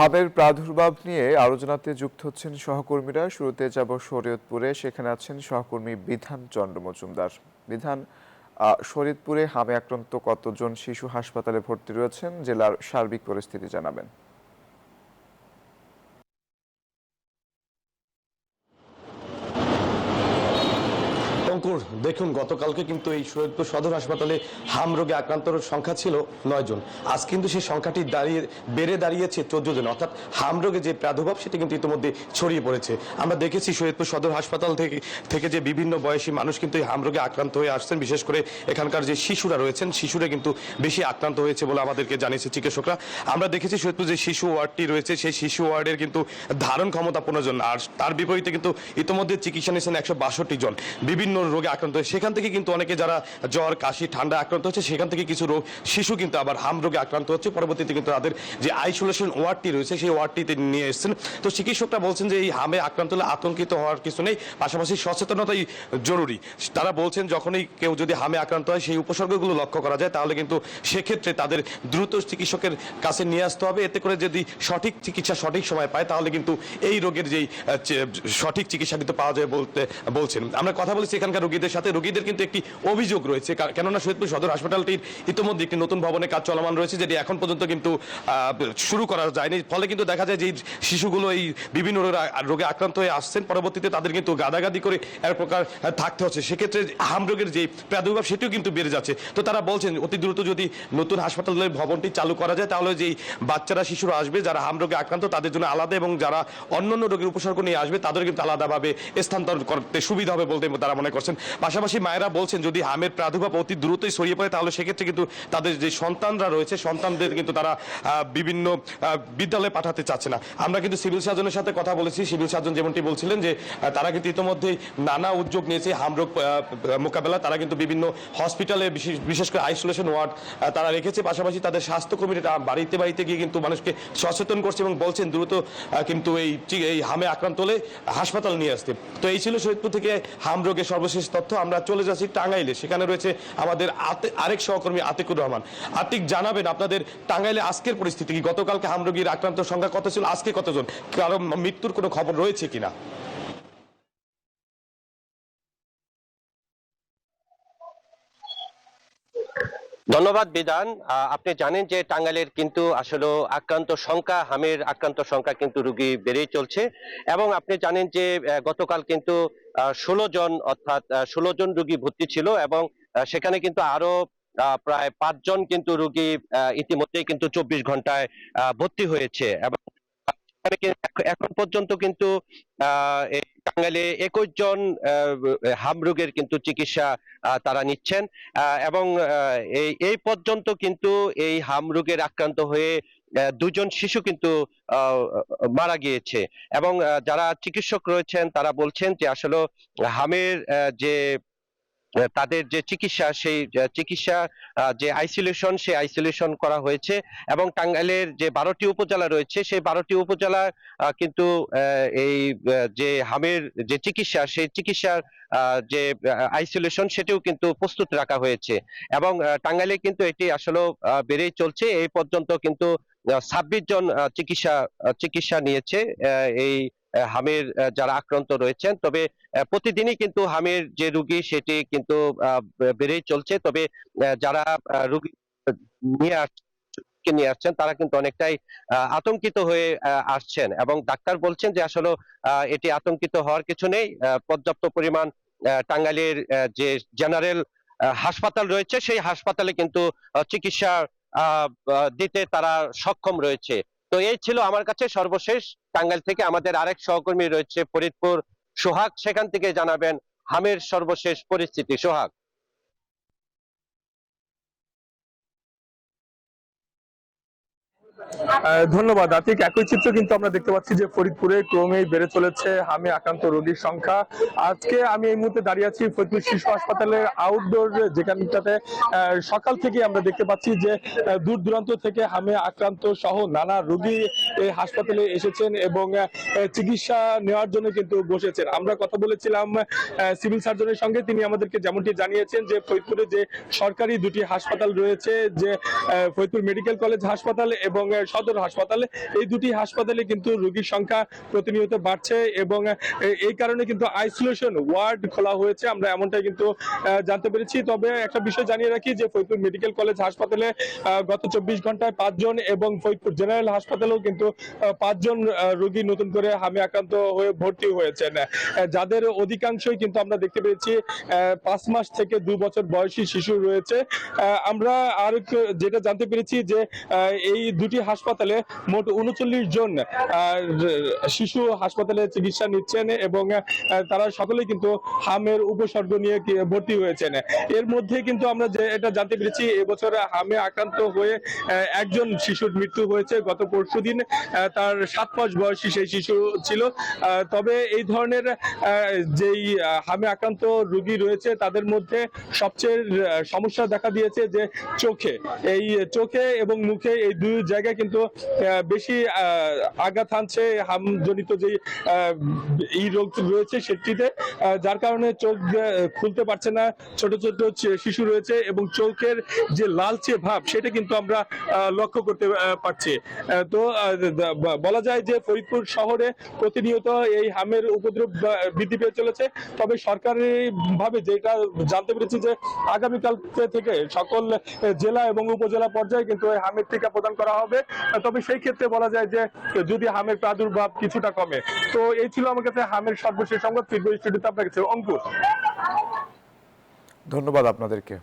হামের প্রাদুর্ভাব নিয়ে আলোচনাতে যুক্ত হচ্ছেন সহকর্মীরা। শুরুতে যাব শরীয়তপুরে, সেখানে আছেন সহকর্মী বিধান চন্দ্র মজুমদার। বিধান, শরীয়তপুরে হামে আক্রান্ত কতজন শিশু হাসপাতালে ভর্তি রয়েছেন, জেলার সার্বিক পরিস্থিতি জানাবেন। অঙ্কুর, দেখুন গতকালকে কিন্তু এই শরীয়তপুর সদর হাসপাতালে হাম রোগে আক্রান্তর সংখ্যা ছিল 9 জন। আজ কিন্তু সেই সংখ্যাটি বেড়ে দাঁড়িয়েছে 14 জন। অর্থাৎ হাম রোগে যে প্রাদুর্ভাব সেটি কিন্তু ইতিমধ্যে ছড়িয়ে পড়েছে। আমরা দেখেছি শরীয়তপুর সদর হাসপাতাল থেকে যে বিভিন্ন বয়সী মানুষ কিন্তু এই হাম রোগে আক্রান্ত হয়ে আসছেন। বিশেষ করে এখানকার যে শিশুরা রয়েছেন, শিশুরা কিন্তু বেশি আক্রান্ত হয়েছে বলে আমাদেরকে জানিয়েছে চিকিৎসকরা। আমরা দেখেছি শরীয়তপুর যে শিশু ওয়ার্ডটি রয়েছে, সেই শিশু ওয়ার্ডের কিন্তু ধারণ ক্ষমতা 15 জন, আর তার বিপরীতে কিন্তু ইতিমধ্যে চিকিৎসা নিয়েছেন 162 জন বিভিন্ন রোগে আক্রান্ত হয়ে। সেখান থেকে কিন্তু অনেকে যারা জ্বর, কাশি, ঠান্ডা আক্রান্ত হচ্ছে, সেখান থেকে কিছু শিশু কিন্তু আবার হাম রোগে আক্রান্ত হচ্ছে। পরবর্তীতে কিন্তু তাদের যে আইসোলেশন ওয়ার্ডটি রয়েছে সেই ওয়ার্ডটিতে নিয়ে এসেছেন। তো চিকিৎসকরা বলছেন যে এই হামে আক্রান্ত হলে আতঙ্কিত হওয়ার কিছু নেই, পাশাপাশি সচেতনতাই জরুরি। তারা বলছেন যখনই কেউ যদি হামে আক্রান্ত হয় সেই উপসর্গগুলো লক্ষ্য করা যায়, তাহলে কিন্তু সেক্ষেত্রে তাদের দ্রুত চিকিৎসকের কাছে নিয়ে আসতে হবে। এতে করে যদি সঠিক চিকিৎসা সঠিক সময় পায়, তাহলে কিন্তু এই রোগের যেই সঠিক চিকিৎসা কিন্তু পাওয়া যায় বলছেন। আমরা কথা বলেছি এখানকার রোগীদের সাথে। রোগীদের কিন্তু একটি অভিযোগ রয়েছে, কেননা শরীয়তপুর সদর হাসপাতালটির ইতিমধ্যে একটি নতুন ভবনে কাজ চলমান রয়েছে, যেটি এখন পর্যন্ত কিন্তু শুরু করা যায়নি। ফলে কিন্তু দেখা যায় যে শিশুগুলো এই বিভিন্ন রোগে আক্রান্ত হয়ে আসছেন, পরবর্তীতে তাদের কিন্তু গাদাগাদি করে এক প্রকার থাকতে হচ্ছে। সেক্ষেত্রে হাম রোগের যে প্রাদুর্ভাব সেটিও কিন্তু বেড়ে যাচ্ছে। তো তারা বলছেন অতি দ্রুত যদি নতুন হাসপাতালের ভবনটি চালু করা যায়, তাহলে যেই বাচ্চারা, শিশুরা আসবে যারা হাম রোগে আক্রান্ত, তাদের জন্য আলাদা, এবং যারা অন্যান্য রোগের উপসর্গ নিয়ে আসবে তাদের কিন্তু আলাদাভাবে স্থানান্তর করতে সুবিধা হবে বলতে তারা মনে করছেন। পাশাপাশি মায়েরা বলছেন যদি হামের প্রাদুর্ভাব অতি দ্রুতই ছড়িয়ে পড়ে, তাহলে সেক্ষেত্রে কিন্তু তাদের যে সন্তানরা রয়েছে, সন্তানদের কিন্তু তারা বিভিন্ন বিদ্যালয়ে পাঠাতে চাচ্ছে না। আমরা কিন্তু সিভিল সার্জনের সাথে কথা বলেছি। সিভিল সার্জন যেমনটি বলছিলেন যে তারা কিন্তু ইতিমধ্যেই নানা উদ্যোগ নিয়েছে হামরোগ মোকাবেলা। তারা কিন্তু বিভিন্ন হসপিটালে বিশেষ করে আইসোলেশন ওয়ার্ড তারা রেখেছে। পাশাপাশি তাদের স্বাস্থ্যকর্মীরা বাড়িতে বাড়িতে গিয়ে কিন্তু মানুষকে সচেতন করছে এবং বলছেন দ্রুত কিন্তু এই হামে আক্রান্ত হলে হাসপাতাল নিয়ে আসতে। তো এই ছিল শরীয়তপুর থেকে হাম রোগের সর্বশেষ তথ্য। আমরা চলে যাচ্ছি টাঙ্গাইলে, সেখানে রয়েছে আমাদের আরেক সহকর্মী আতিকুর রহমান। আতিক, জানাবেন আপনাদের টাঙ্গাইলে আজকের পরিস্থিতি কি? গতকালকে হাম রোগীর আক্রান্ত সংখ্যা কত ছিল, আজকে কতজন, কারো মৃত্যুর কোনো খবর রয়েছে কিনা? ধন্যবাদ বিধান। আপনি জানেন যে টাঙ্গাইলের কিন্তু আসলে হামের আক্রান্ত সংখ্যা কিন্তু রোগী বেড়েই চলছে, এবং আপনি জানেন যে গতকাল কিন্তু 16 জন, অর্থাৎ 16 জন রোগী ভর্তি ছিল, এবং সেখানে কিন্তু আরো প্রায় 5 জন কিন্তু রোগী ইতিমধ্যেই কিন্তু 24 ঘন্টায় ভর্তি হয়েছে। এবং এখন পর্যন্ত কিন্তু এই টাঙ্গাইলে 21 জন হাম রোগের কিন্তু চিকিৎসা তারা নিচ্ছেন, এবং এই পর্যন্ত কিন্তু এই হাম রোগের আক্রান্ত হয়ে 2 জন শিশু কিন্তু মারা গিয়েছে। এবং যারা চিকিৎসক রয়েছেন তারা বলছেন যে আসলে হামের যে তাদের যে চিকিৎসা, সেই চিকিৎসা যে সেই আইসোলেশন করা হয়েছে, এবং টাঙ্গাইলের যে 12টি উপজেলা রয়েছে সেই 12টি উপজেলা কিন্তু এই যে হামের যে চিকিৎসা, সেই চিকিৎসার যে আইসোলেশন সেটিও কিন্তু প্রস্তুত রাখা হয়েছে। এবং টাঙ্গাইলে কিন্তু এটি আসলে বেড়েই চলছে। এই পর্যন্ত কিন্তু 26 জন চিকিৎসা নিয়েছে এই হামের যারা আক্রান্ত রয়েছেন। তবে প্রতিদিনই কিন্তু হামের যে রোগী সেটি কিন্তু বেড়েই চলছে। তবে যারা রোগী নিয়ে আসছেন তারা কিন্তু অনেকটাই আতঙ্কিত হয়ে আসছেন, এবং ডাক্তার বলছেন যে আসলে এটি আতঙ্কিত হওয়ার কিছু নেই। পর্যাপ্ত পরিমাণ টাঙ্গাইলের যে জেনারেল হাসপাতাল রয়েছে সেই হাসপাতালে কিন্তু চিকিৎসা দিতে তারা সক্ষম রয়েছে। তো এই ছিল আমার কাছে সর্বশেষ। টাঙ্গাইল থেকে আমাদের আরেক সহকর্মী রয়েছে ফরিদপুর, সোহাগ, সেখান থেকে জানাবেন হামের সর্বশেষ পরিস্থিতি। সোহাগ। ধন্যবাদ আতিক। একই চিত্র কিন্তু আমরা দেখতে পাচ্ছি যে ফরিদপুরে ক্রমেই বেড়ে চলেছে হামে আক্রান্ত রোগীর সংখ্যা। আজকে আমি এই মুহূর্তে দাঁড়িয়ে আছি ফরিদপুর শিশু হাসপাতালের আউটডোর, যেখানটাতে সকাল থেকে আমরা দেখতে পাচ্ছি যে দূর দূরান্ত থেকে হামে আক্রান্ত সহ নানা রোগী এই হাসপাতালে এসেছেন এবং চিকিৎসা নেওয়ার জন্য কিন্তু বসেছেন। আমরা কথা বলেছিলাম সিভিল সার্জনের সঙ্গে, তিনি আমাদেরকে যেমনটি জানিয়েছেন যে ফরিদপুরে যে সরকারি দুটি হাসপাতাল রয়েছে, যে ফরিদপুর মেডিকেল কলেজ হাসপাতাল এবং সদর হাসপাতালে, এই দুটি হাসপাতালে কিন্তু রোগীর সংখ্যা প্রতিনিয়ত বাড়ছে এবং এই কারণে কিন্তু আইসোলেশন ওয়ার্ড খোলা হয়েছে, আমরা এমনটাই কিন্তু জানতে পেরেছি। তবে একটা বিষয় জানিয়ে রাখি যে ফরিদপুর মেডিকেল কলেজ হাসপাতালে গত 24 ঘন্টায় 5 জন এবং ফরিদপুর জেনারেল হাসপাতালেও কিন্তু 5 জন রোগী নতুন করে হামে আক্রান্ত হয়ে ভর্তি হয়েছেন, যাদের অধিকাংশই কিন্তু আমরা দেখতে পেয়েছি 5 মাস থেকে 2 বছর বয়সী শিশু রয়েছে। আমরা আর যেটা জানতে পেরেছি যে এই দুটি হাসপাতালে মোট 39 জন শিশু হাসপাতালে চিকিৎসা নিচ্ছেন এবং তারা সকলেই কিন্তু হামের উপসর্গ নিয়ে ভর্তি হয়েছেন। এর মধ্যে কিন্তু আমরা যে এটা জানতে পেরেছি এবছর হামে আক্রান্ত হয়ে একজন শিশুর মৃত্যু হয়েছে গত পরশুদিন, তার 7 মাস বয়সী সেই শিশু ছিল। তবে এই ধরনের যেই হামে আক্রান্ত রোগী রয়েছে তাদের মধ্যে সবচেয়ে সমস্যা দেখা দিয়েছে যে চোখে এবং মুখে, এই দুই জায়গায় কিন্তু বেশি আঘাত হানছে হামজনিত যে এই রোগ রয়েছে সেটিতে, যার কারণে চোখ খুলতে পারছে না ছোট ছোট শিশু রয়েছে এবং চোখের যে লালচে ভাব সেটা কিন্তু আমরা লক্ষ্য করতে পারছি। তো বলা যায় যে ফরিদপুর শহরে প্রতিনিয়ত এই হামের উপদ্রব বৃদ্ধি পেয়ে চলেছে। তবে সরকারি ভাবে যেটা জানতে পেরেছি যে আগামীকাল থেকে সকল জেলা এবং উপজেলা পর্যায়ে কিন্তু এই হামের টিকা প্রদান করা হবে। তবে সেই ক্ষেত্রে বলা যায় যে যদি হামের প্রাদুর্ভাব কিছুটা কমে। তো এই ছিল আমার কাছে হামের সর্বশেষ সংবাদ। ফিরবো স্টুডিওতে আপনার কাছে। অঙ্কুর, ধন্যবাদ আপনাদেরকে।